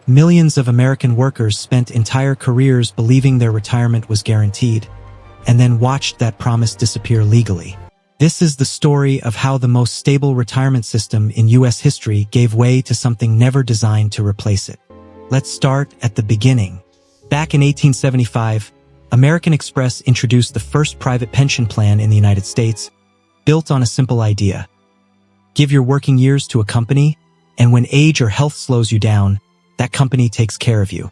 Millions of American workers spent entire careers believing their retirement was guaranteed, and then watched that promise disappear legally. This is the story of how the most stable retirement system in U.S. history gave way to something never designed to replace it. Let's start at the beginning. Back in 1875, American Express introduced the first private pension plan in the United States, built on a simple idea. Give your working years to a company, and when age or health slows you down, that company takes care of you.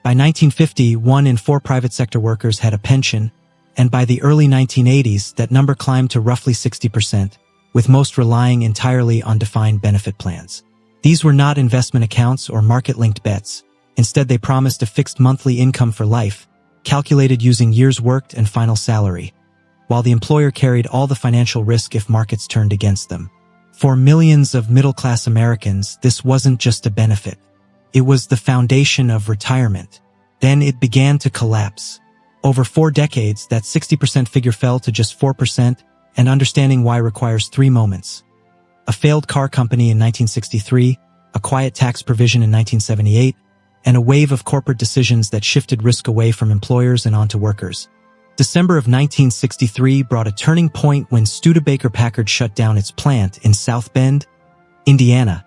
By 1950, 1 in 4 private sector workers had a pension, and by the early 1980s, that number climbed to roughly 60%, with most relying entirely on defined benefit plans. These were not investment accounts or market-linked bets. Instead, they promised a fixed monthly income for life, calculated using years worked and final salary, while the employer carried all the financial risk if markets turned against them. For millions of middle-class Americans, this wasn't just a benefit. It was the foundation of retirement. Then it began to collapse. Over 4 decades, that 60% figure fell to just 4%, and understanding why requires 3 moments. A failed car company in 1963, a quiet tax provision in 1978, and a wave of corporate decisions that shifted risk away from employers and onto workers. December of 1963 brought a turning point when Studebaker Packard shut down its plant in South Bend, Indiana,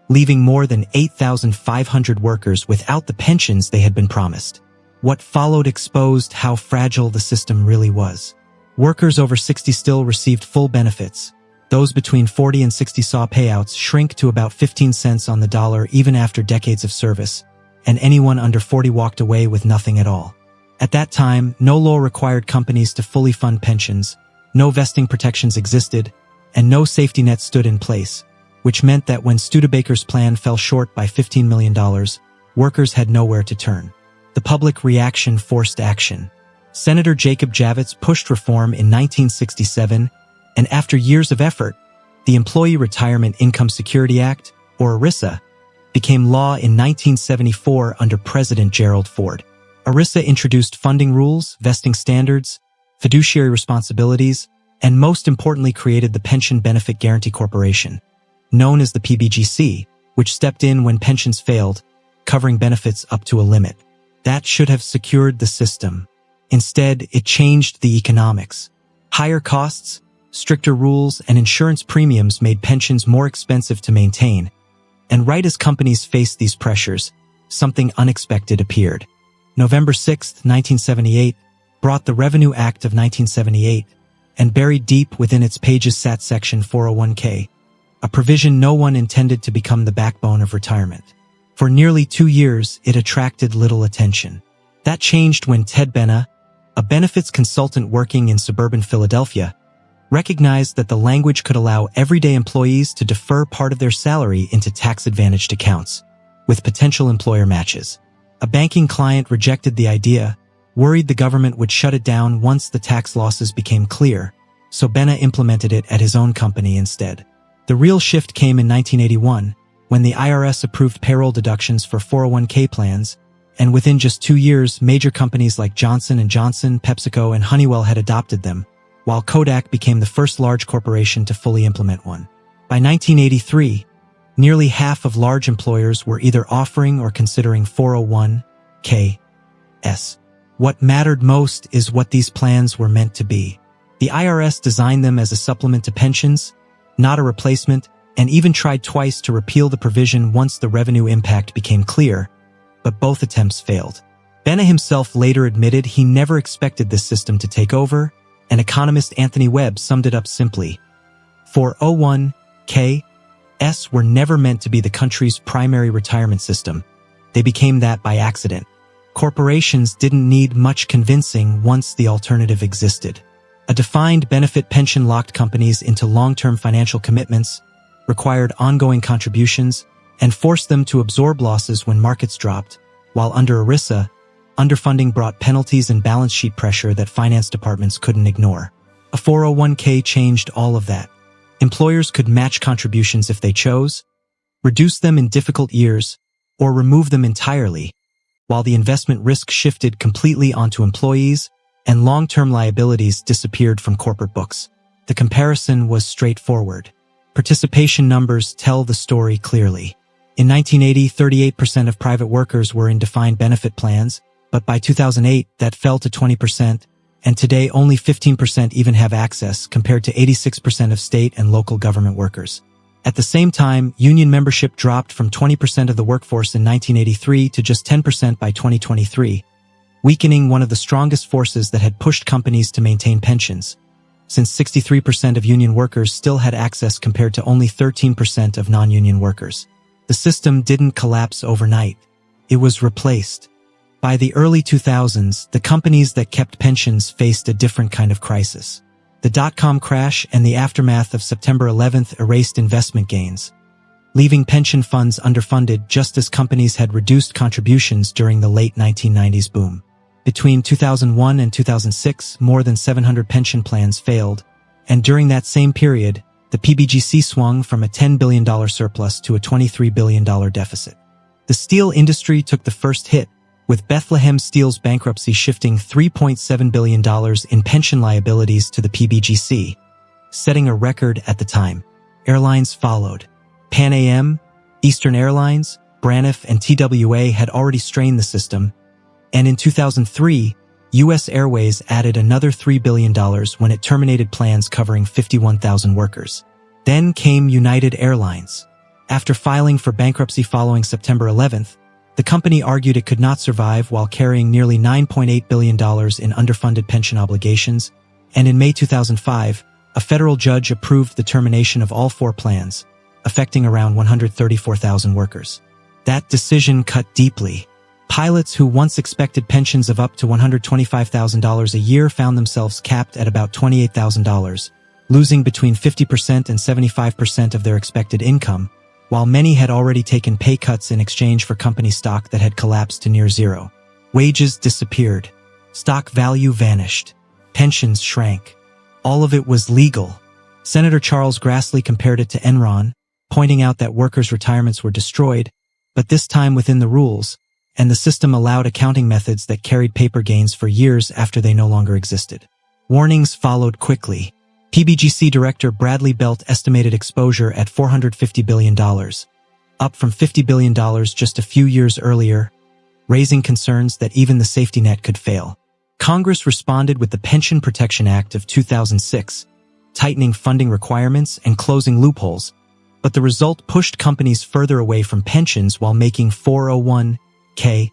leaving more than 8,500 workers without the pensions they had been promised. What followed exposed how fragile the system really was. Workers over 60 still received full benefits. Those between 40 and 60 saw payouts shrink to about 15 cents on the dollar even after decades of service, and anyone under 40 walked away with nothing at all. At that time, no law required companies to fully fund pensions, no vesting protections existed, and no safety net stood in place, which meant that when Studebaker's plan fell short by $15 million, workers had nowhere to turn. The public reaction forced action. Senator Jacob Javits pushed reform in 1967, and after years of effort, the Employee Retirement Income Security Act, or ERISA, became law in 1974 under President Gerald Ford. ERISA introduced funding rules, vesting standards, fiduciary responsibilities, and most importantly created the Pension Benefit Guaranty Corporation, known as the PBGC, which stepped in when pensions failed, covering benefits up to a limit. That should have secured the system. Instead, it changed the economics. Higher costs, stricter rules, and insurance premiums made pensions more expensive to maintain. And right as companies faced these pressures, something unexpected appeared. November 6, 1978, brought the Revenue Act of 1978, and buried deep within its pages sat Section 401k, a provision no one intended to become the backbone of retirement. For nearly 2 years, it attracted little attention. That changed when Ted Benna, a benefits consultant working in suburban Philadelphia, recognized that the language could allow everyday employees to defer part of their salary into tax-advantaged accounts, with potential employer matches. A banking client rejected the idea, worried the government would shut it down once the tax losses became clear, so Benna implemented it at his own company instead. The real shift came in 1981, when the IRS approved payroll deductions for 401k plans, and within just 2 years, major companies like Johnson & Johnson, PepsiCo, and Honeywell had adopted them, while Kodak became the first large corporation to fully implement one. By 1983, nearly half of large employers were either offering or considering 401ks. What mattered most is what these plans were meant to be. The IRS designed them as a supplement to pensions, not a replacement, and even tried twice to repeal the provision once the revenue impact became clear, but both attempts failed. Benna himself later admitted he never expected this system to take over, and economist Anthony Webb summed it up simply. 401ks were never meant to be the country's primary retirement system. They became that by accident. Corporations didn't need much convincing once the alternative existed. A defined benefit pension locked companies into long-term financial commitments, required ongoing contributions, and forced them to absorb losses when markets dropped, while under ERISA, underfunding brought penalties and balance sheet pressure that finance departments couldn't ignore. A 401k changed all of that. Employers could match contributions if they chose, reduce them in difficult years, or remove them entirely, while the investment risk shifted completely onto employees and long-term liabilities disappeared from corporate books. The comparison was straightforward. Participation numbers tell the story clearly. In 1980, 38% of private workers were in defined benefit plans, but by 2008, that fell to 20%, and today only 15% even have access, compared to 86% of state and local government workers. At the same time, union membership dropped from 20% of the workforce in 1983 to just 10% by 2023, weakening one of the strongest forces that had pushed companies to maintain pensions, since 63% of union workers still had access compared to only 13% of non-union workers. The system didn't collapse overnight. It was replaced. By the early 2000s, the companies that kept pensions faced a different kind of crisis. The dot-com crash and the aftermath of September 11th erased investment gains, leaving pension funds underfunded just as companies had reduced contributions during the late 1990s boom. Between 2001 and 2006, more than 700 pension plans failed, and during that same period, the PBGC swung from a $10 billion surplus to a $23 billion deficit. The steel industry took the first hit, with Bethlehem Steel's bankruptcy shifting $3.7 billion in pension liabilities to the PBGC, setting a record at the time. Airlines followed. Pan Am, Eastern Airlines, Braniff, and TWA had already strained the system, and in 2003, U.S. Airways added another $3 billion when it terminated plans covering 51,000 workers. Then came United Airlines. After filing for bankruptcy following September 11th, the company argued it could not survive while carrying nearly $9.8 billion in underfunded pension obligations, and in May 2005, a federal judge approved the termination of all 4 plans, affecting around 134,000 workers. That decision cut deeply. Pilots who once expected pensions of up to $125,000 a year found themselves capped at about $28,000, losing between 50% and 75% of their expected income, while many had already taken pay cuts in exchange for company stock that had collapsed to near zero. Wages disappeared. Stock value vanished. Pensions shrank. All of it was legal. Senator Charles Grassley compared it to Enron, pointing out that workers' retirements were destroyed, but this time within the rules, and the system allowed accounting methods that carried paper gains for years after they no longer existed. Warnings followed quickly. PBGC Director Bradley Belt estimated exposure at $450 billion, up from $50 billion just a few years earlier, raising concerns that even the safety net could fail. Congress responded with the Pension Protection Act of 2006, tightening funding requirements and closing loopholes, but the result pushed companies further away from pensions while making 401(k)s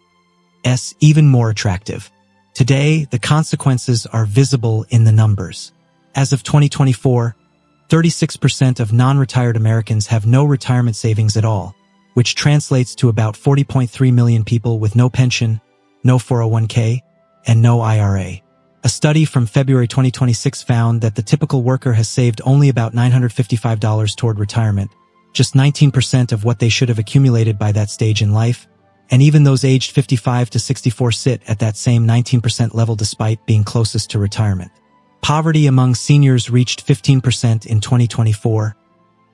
even more attractive. Today, the consequences are visible in the numbers. As of 2024, 36% of non-retired Americans have no retirement savings at all, which translates to about 40.3 million people with no pension, no 401(k), and no IRA. A study from February 2026 found that the typical worker has saved only about $955 toward retirement, just 19% of what they should have accumulated by that stage in life, and even those aged 55 to 64 sit at that same 19% level despite being closest to retirement. Poverty among seniors reached 15% in 2024,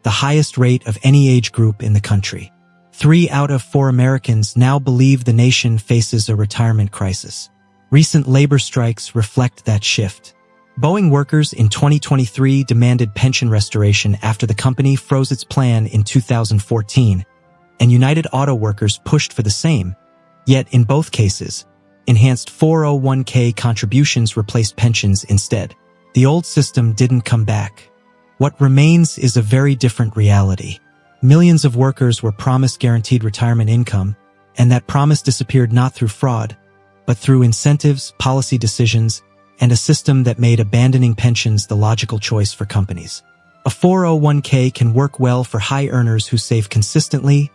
the highest rate of any age group in the country. 3 out of 4 Americans now believe the nation faces a retirement crisis. Recent labor strikes reflect that shift. Boeing workers in 2023 demanded pension restoration after the company froze its plan in 2014, and United Auto Workers pushed for the same. Yet in both cases, enhanced 401(k) contributions replaced pensions instead. The old system didn't come back. What remains is a very different reality. Millions of workers were promised guaranteed retirement income, and that promise disappeared not through fraud, but through incentives, policy decisions, and a system that made abandoning pensions the logical choice for companies. A 401(k) can work well for high earners who save consistently,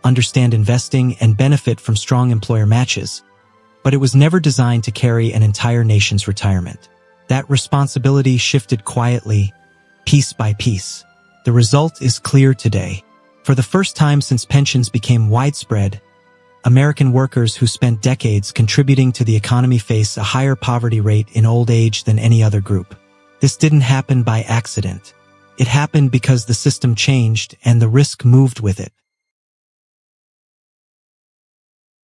understand investing, and benefit from strong employer matches, but it was never designed to carry an entire nation's retirement. That responsibility shifted quietly, piece by piece. The result is clear today. For the first time since pensions became widespread, American workers who spent decades contributing to the economy face a higher poverty rate in old age than any other group. This didn't happen by accident. It happened because the system changed and the risk moved with it.